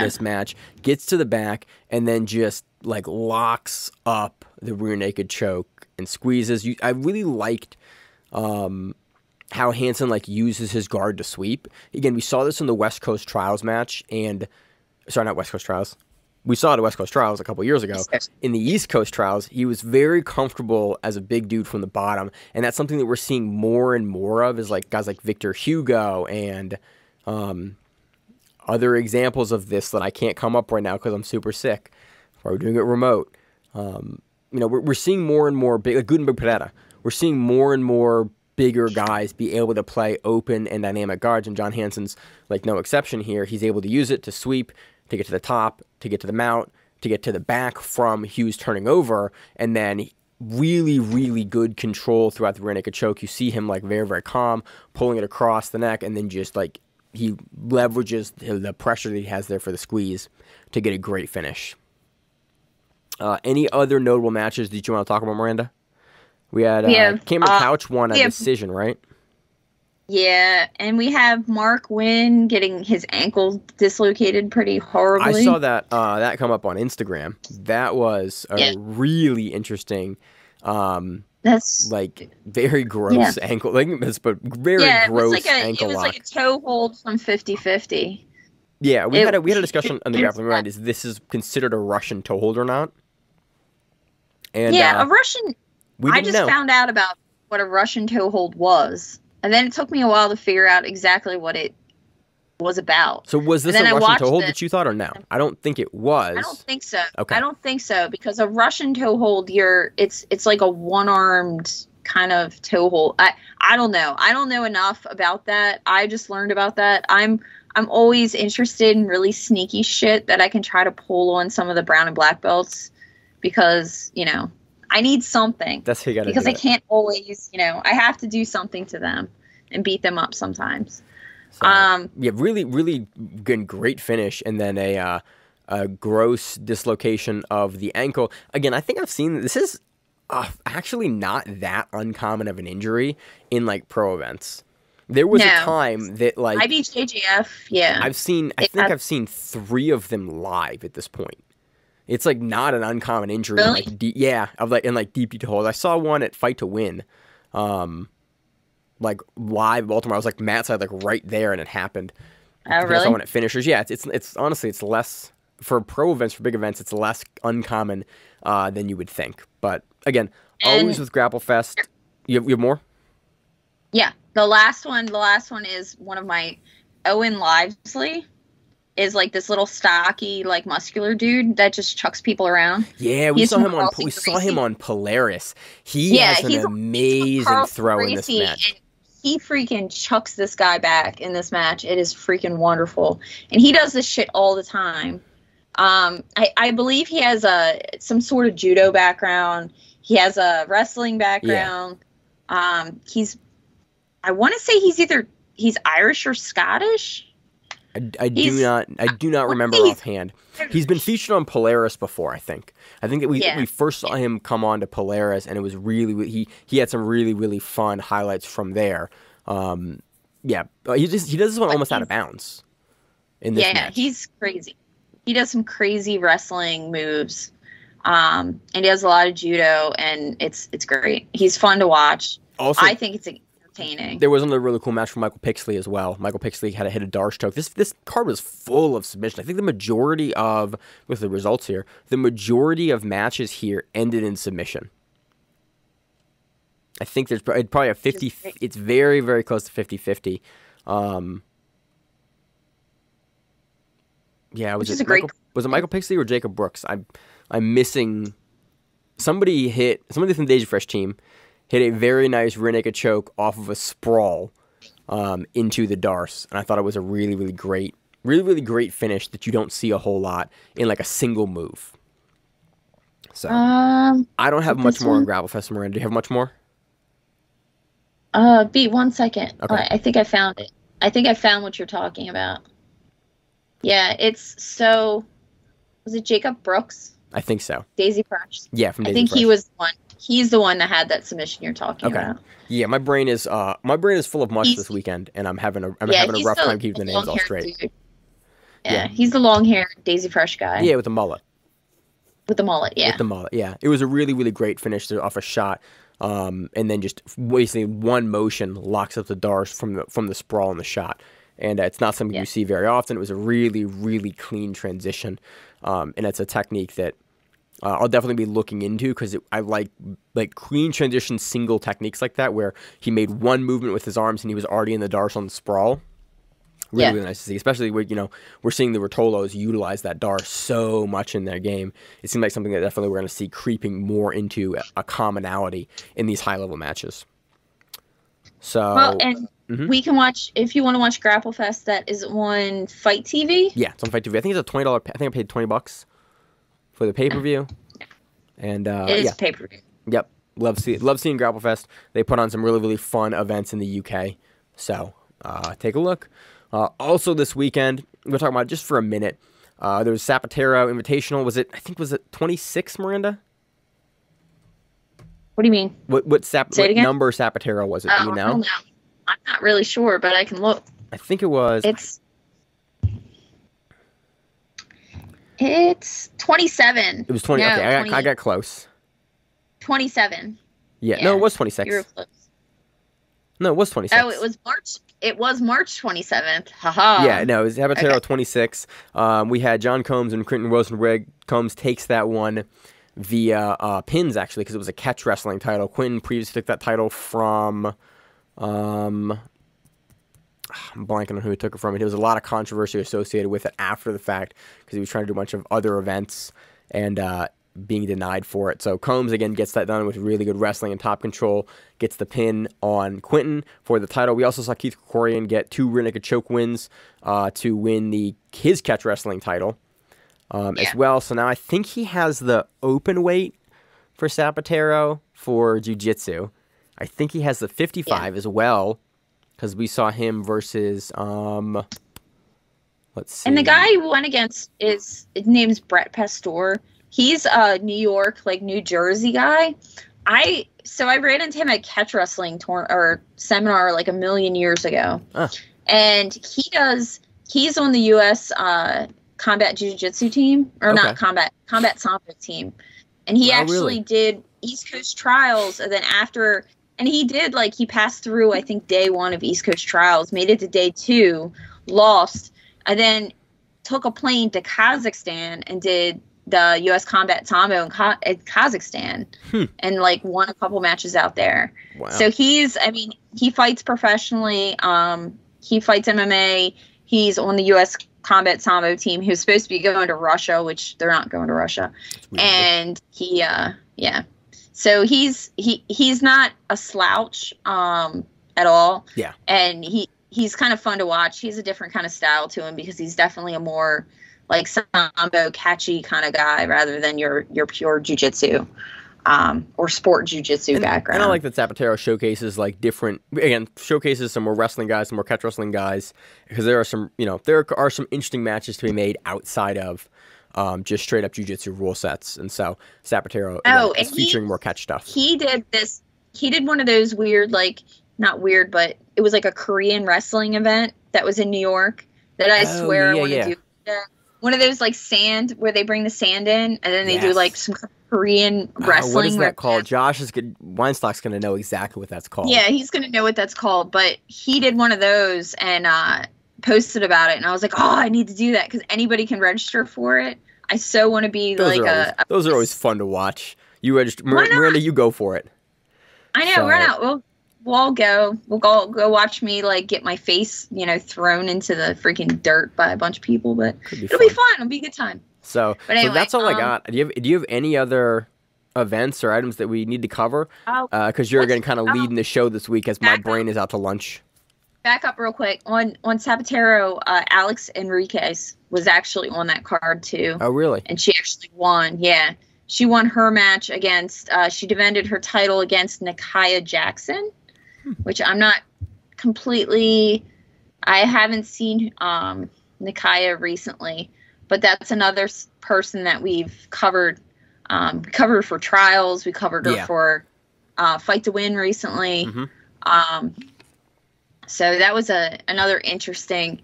this match, gets to the back, and then just, locks up the rear naked choke and squeezes. I really liked how Hanson uses his guard to sweep. Again, we saw this in the West Coast Trials match, not West Coast Trials. We saw it at West Coast Trials a couple years ago. In the East Coast Trials, he was very comfortable as a big dude from the bottom, and that's something that we're seeing more and more of is guys like Victor Hugo and other examples of this that I can't come up right now because I'm super sick. We're doing it remote. We're seeing more and more big, Gutenberg Pereira. We're seeing more and more bigger guys be able to play open and dynamic guards, and John Hanson's no exception here. He's able to use it to sweep, to get to the top, to get to the mount, to get to the back from Hughes turning over, and then really, really good control throughout the rear naked choke. You see him very, very calm, pulling it across the neck, and then just he leverages the pressure that he has there for the squeeze to get a great finish. Any other notable matches that you want to talk about, Miranda? We had Cameron Couch won a decision, right? Yeah, and we have Mark Wynn getting his ankle dislocated pretty horribly. I saw that come up on Instagram. That was a really interesting, that's very gross ankle, but very gross ankle lock. It was a toe hold from 50-50. Yeah, we had a discussion on the Grappling Grind. Is this considered a Russian toe hold or not? And a Russian. I just found out about what a Russian toe hold was, and then it took me a while to figure out exactly what it was about. So was this a Russian toe hold that you thought, or no? I don't think it was. I don't think so. Okay. I don't think so, because a Russian toe hold, it's like a one-armed kind of toe hold. I don't know. I don't know enough about that. I just learned about that. I'm always interested in really sneaky shit that I can try to pull on some of the brown and black belts, because I need something. That's how you gotta do it. Because I can't always, I have to do something to them and beat them up sometimes. So, really, really good, great finish, and then a gross dislocation of the ankle. Again, I think I've seen this is actually not that uncommon of an injury in pro events. There was a time that IBJJF, I think I've seen 3 of them live at this point. It's not an uncommon injury. Really? In deep to hold. I saw one at Fight to Win, live Baltimore. I was Matt's side right there, and it happened. Oh, really? I saw one at Finishers. Yeah, it's honestly it's less for pro events, for big events. It's less uncommon than you would think. But again, always with GrappleFest. You have more? Yeah, the last one is one of my Owen Livesley. Is this little stocky, muscular dude that just chucks people around. Yeah, we saw him on Polaris. He has an amazing throw in this match. he freaking chucks this guy back in this match. It is freaking wonderful. And he does this shit all the time. I believe he has some sort of judo background. He has a wrestling background. Yeah. I want to say he's Irish or Scottish. I do not remember offhand. He's been featured on Polaris before, I think. I think that we first saw him come on to Polaris, and it was really he had some really, really fun highlights from there. He does this one almost out of bounds in this match. He's crazy. He does some crazy wrestling moves, and he does a lot of judo, and it's great. He's fun to watch. Also, I think it's entertaining. There was another really cool match from Michael Pixley as well. Michael Pixley had to hit a Darce choke. This card was full of submission. I think the majority of, with the results here, the majority of matches here ended in submission. I think there's probably a 50. It's very, very close to 50-50. Was it Michael Pixley or Jacob Brooks? I'm missing. Somebody from the Deja Fresh team hit a very nice rear naked choke off of a sprawl into the Darce, and I thought it was a really, really great, really, really great finish that you don't see a whole lot in like a single move. So I don't have much more on GrappleFest, Miranda. Do you have much more? B, 1 second. Okay. I think I found it. I think I found what you're talking about. Yeah, was it Jacob Brooks? I think so. Daisy Fresh. Yeah, from Daisy Fresh. I think he was the one. He's the one that had that submission you're talking about. Yeah, my brain is full of mush this weekend, and I'm having a rough time keeping the names all straight. Dude. Yeah, he's the long-haired Daisy Fresh guy. Yeah, with the mullet. With the mullet, yeah. With the mullet, yeah. It was a really, really great finish off a shot, and then just basically one motion locks up the Darce from the sprawl in the shot. And it's not something you see very often. It was a really, really clean transition, and it's a technique that I'll definitely be looking into because I like clean transition single techniques like that where he made one movement with his arms and he was already in the Darce on the sprawl. Really, really nice to see, especially when we're seeing the Rotolos utilize that Darce so much in their game. It seems like something that definitely we're going to see creeping more into a commonality in these high-level matches. So, we can watch, if you want to watch GrappleFest, that is on Fight TV. Yeah, it's on Fight TV. I think it's a $20. I think I paid $20 for the pay-per-view. And it is pay-per-view. Yep, love seeing GrappleFest. They put on some really, really fun events in the UK. So take a look. Also this weekend, we're talking about just for a minute. There was Sapateiro Invitational. Was it 26, Miranda? What do you mean? What number Sapateiro was it? Do you know? I don't know. I'm not really sure, but I can look. I think it was. It's 27. It was 20. No, okay, I got close. 27. Yeah. No, it was 26. You were close. No, it was 26. Oh, it was March. It was March 27th. Haha. Yeah, no, it was Sapateiro 26. We had John Combs and Quentin Rosenberg. Combs takes that one via pins, actually, because it was a catch wrestling title. Quentin previously took that title from... I'm blanking on who he took it from. There was a lot of controversy associated with it after the fact because he was trying to do a bunch of other events and being denied for it. So Combs, again, gets that done with really good wrestling and top control, gets the pin on Quentin for the title. We also saw Keith Gregorian get 2 rear naked choke wins to win his catch wrestling title as well. So now I think he has the open weight for Sapateiro for Jiu-Jitsu. I think he has the 55 as well, because we saw him versus, let's see. And the guy he went against his name's Brett Pastor. He's a New York, New Jersey guy. I ran into him at catch wrestling seminar a million years ago. And he's on the U.S. combat jiu-jitsu team, or not combat sambo team. And he actually did East Coast trials, and then after... And he did, he passed through, I think, day 1 of East Coast trials, made it to day 2, lost, and then took a plane to Kazakhstan and did the U.S. Combat Sambo in Kazakhstan and, won a couple matches out there. Wow. So he fights professionally. He fights MMA. He's on the U.S. Combat Sambo team. He was supposed to be going to Russia, which they're not going to Russia. And he, So he's not a slouch at at all. Yeah. And he's kind of fun to watch. He's a different kind of style to him because he's definitely a more like sambo catchy kind of guy rather than your pure jiu-jitsu or sport jiu-jitsu background. And I like that Sapateiro showcases like showcases some more wrestling guys, some more catch wrestling guys, because there are some interesting matches to be made outside of just straight up jiu-jitsu rule sets. And so Sapateiro is featuring more catch stuff. He did one of those weird, like, not weird, but it was like a Korean wrestling event that was in New York that I swear I want to do. One of those like sand where they bring the sand in and then they do like some Korean wrestling. What is that called? Josh is good. Weinstock's going to know exactly what that's called. Yeah, he's going to know what that's called. But he did one of those and posted about it. And I was like, oh, I need to do that because anybody can register for it. I so want to be those are always fun to watch. You register. Miranda, you go for it. I know. Run out. We'll all go. We'll go watch me like get my face, thrown into the freaking dirt by a bunch of people. But it'll be fun. It'll be a good time. So that's all I got. Do you have any other events or items that we need to cover? Because you're going to kind of leading the show this week as my brain is out to lunch. Back up real quick. On Sapateiro, Alex Enriquez was actually on that card too. Oh, really? And she actually won. Yeah. She won her match against, she defended her title against Nikki Jackson, which I'm not completely, I haven't seen Nikki recently, but that's another person that we've covered. We covered her for trials. We covered her for Fight to Win recently. Mm-hmm. So that was another interesting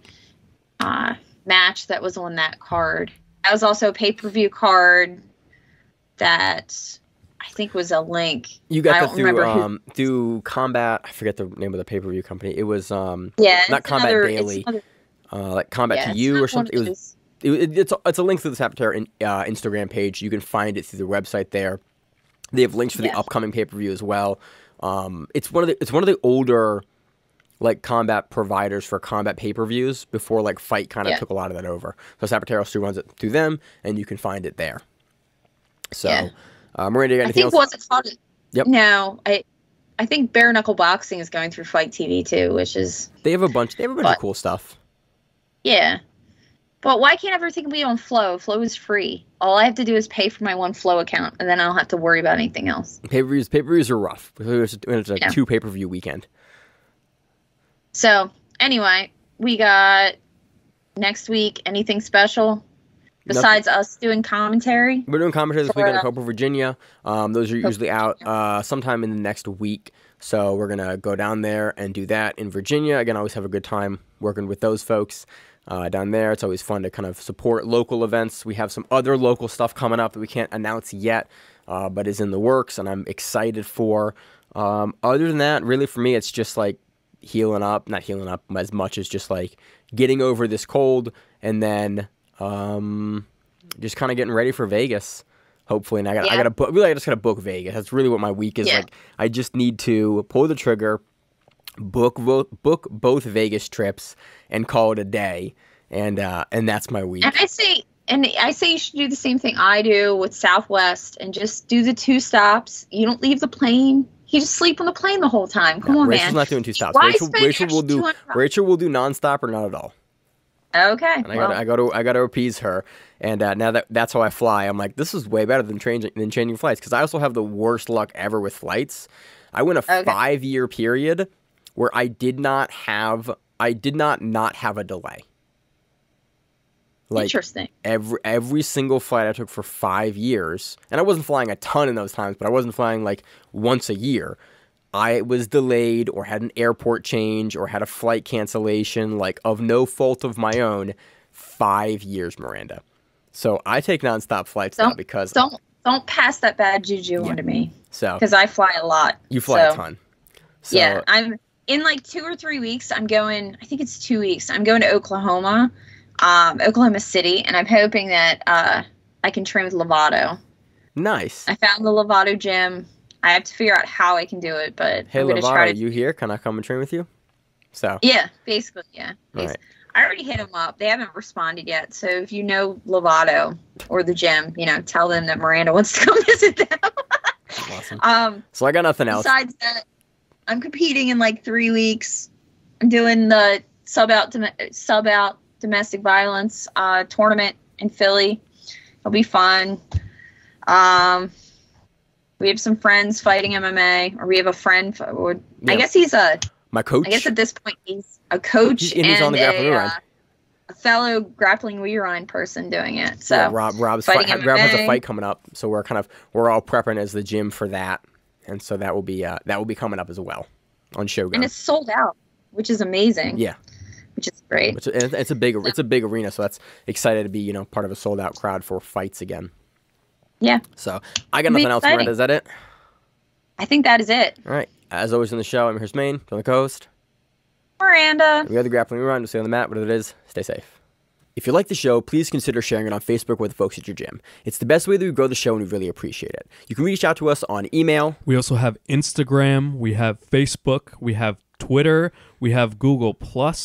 match that was on that card. That was also a pay-per-view card that I think was a link. You got that through Combat. I forget the name of the pay-per-view company. It was not Combat Daily, like Combat to You or something. It's a link through the Sapateiro Instagram page. You can find it through the website there. They have links for the upcoming pay-per-view as well. It's one of the older like combat providers for combat pay-per-views before like Fight kind of took a lot of that over. So Sapateiro still runs it through them, and you can find it there. So, Miranda, you got anything else? What's it called? Yep. No, I think Bare Knuckle Boxing is going through Fight TV too, which is they have a bunch of cool stuff. Yeah, but why can't everything be on Flow? Flow is free. All I have to do is pay for my one Flow account, and then I don't have to worry about anything else. Pay-per-views are rough. It's a 2 pay-per-view weekend. So anyway, we got next week. Anything special? Besides us doing commentary? We're doing commentary this week on Copa, Virginia. Those are usually out sometime in the next week. So we're going to go down there and do that in Virginia. Again, I always have a good time working with those folks down there. It's always fun to kind of support local events. We have some other local stuff coming up that we can't announce yet, but is in the works, and I'm excited for. Other than that, really for me, it's just like not healing up as much as just like getting over this cold and then just kind of getting ready for Vegas, hopefully. And I just gotta book Vegas. That's really what my week is like. I just need to pull the trigger, book both Vegas trips, and call it a day. And that's my week. And I say you should do the same thing I do with Southwest and just do the 2 stops. You don't leave the plane. You just sleep on the plane the whole time. Come on, Rachel's man. Not doing 2 stops. Rachel will do nonstop or not at all. Okay. And I got to appease her, and now that's how I fly. I'm like, this is way better than changing flights, because I also have the worst luck ever with flights. I went a 5-year period where I did not have a delay. Like, interesting. Every single flight I took for 5 years, and I wasn't flying a ton in those times, but I wasn't flying like once a year. I was delayed or had an airport change or had a flight cancellation, like of no fault of my own, 5 years, Miranda. So I take nonstop flights now because don't pass that bad juju onto me. So because I fly a lot. You fly a ton. So, yeah, I'm in like 2 or 3 weeks. I'm going. I think it's 2 weeks. I'm going to Oklahoma, Oklahoma City, and I'm hoping that I can train with Lovato. Nice. I found the Lovato gym. I have to figure out how I can do it, but hey, Lovato, you here? Can I come and train with you? So yeah, basically, yeah. Right. I already hit them up. They haven't responded yet. So if you know Lovato or the gym, tell them that Miranda wants to come visit them. Awesome. So I got nothing else. Besides that, I'm competing in like 3 weeks. I'm doing the sub out domestic violence tournament in Philly. It'll be fun. We have some friends fighting MMA, or we have a friend. I guess he's my coach. I guess at this point he's a coach he's on the grappling run. A fellow grappling rerun person doing it. So yeah, Rob has a fight coming up, so we're all prepping as the gym for that, and so that will be coming up as well on Shogun. And it's sold out, which is amazing. Yeah, which is great. It's a big arena, so that's excited to be part of a sold out crowd for fights again. Yeah. So I got nothing else, Miranda. Is that it? I think that is it. All right. As always in the show, I'm your Maine, on the coast. Miranda. We are the Grappling Rerun. We'll stay on the mat. Whatever it is, stay safe. If you like the show, please consider sharing it on Facebook with the folks at your gym. It's the best way that we grow the show, and we really appreciate it. You can reach out to us on email. We also have Instagram. We have Facebook. We have Twitter. We have Google+.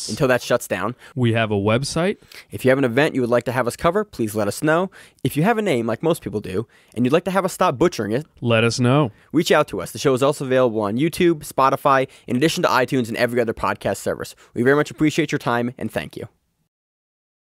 Until that shuts down. We have a website. If you have an event you would like to have us cover, please let us know. If you have a name, like most people do, and you'd like to have us stop butchering it, let us know. Reach out to us. The show is also available on YouTube, Spotify, in addition to iTunes and every other podcast service. We very much appreciate your time, and thank you.